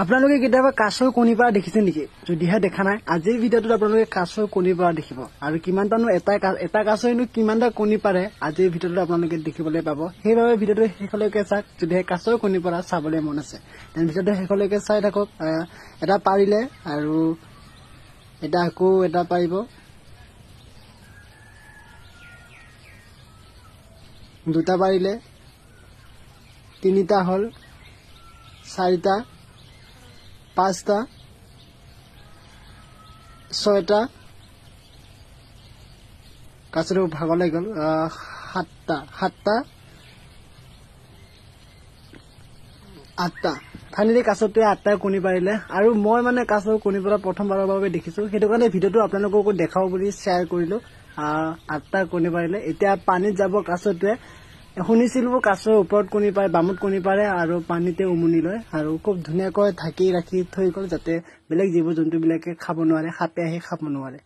আপোনালোকে কেতিয়াবা কাছৰ কণী পৰা দেখিছে নেকি? যদিহে দেখা নাই, আজিৰ ভিডিঅ'টোত আপোনালোকে কাছৰ কণী পৰা দেখিব আৰু কিমানটানো এটা কাছৰেনো কিমানটা কণী পাৰে আজিৰ ভিডিঅ'টোত আপোনালোকে দেখিবলৈ পাব। সেইবাবে ভিডিঅ'টো শেষলৈকে চাওক যদিহে কাছৰ কণী পৰা চাবলৈ মন আছে। তেনে ভিডিঅ'টো শেষলৈকে চাই থাকক। এটা পাৰিলে আৰু এটা আকৌ এটা পাৰিব। দুটা পাৰিলে, তিনিটা হল, চাৰিটা, পাঁচটা, ছয়টা, কাছটো ভাগৰ লাগি গ'ল, সাতটা, আঠটা। ফাইনেলি কাছটোৱে 8টা কণী পাৰিলে আৰু মই মানে কাছৰ কণী পৰা প্ৰথমবাৰৰ বাবে দেখিছো, সেইটো কাৰণে ভিডিঅ'টো আপোনালোককো দেখাও বুলি শ্বেয়াৰ কৰিলো। 8টা কণী পাৰিলে। এতিয়া পানীত যাব কাছটোৱে। শুনিছিলো কাছৰ ওপৰত কণী পাৰে, বামত কণী পাৰে আৰু পানীতে উমনি লয় আৰু খুব ধুনীয়াকৈ ঢাকি ৰাখি থৈ গ'ল যাতে বেলেগ জীৱ জন্তু বিলাকে খাব নোৱাৰে, সাপে আহি খাব নোৱাৰে।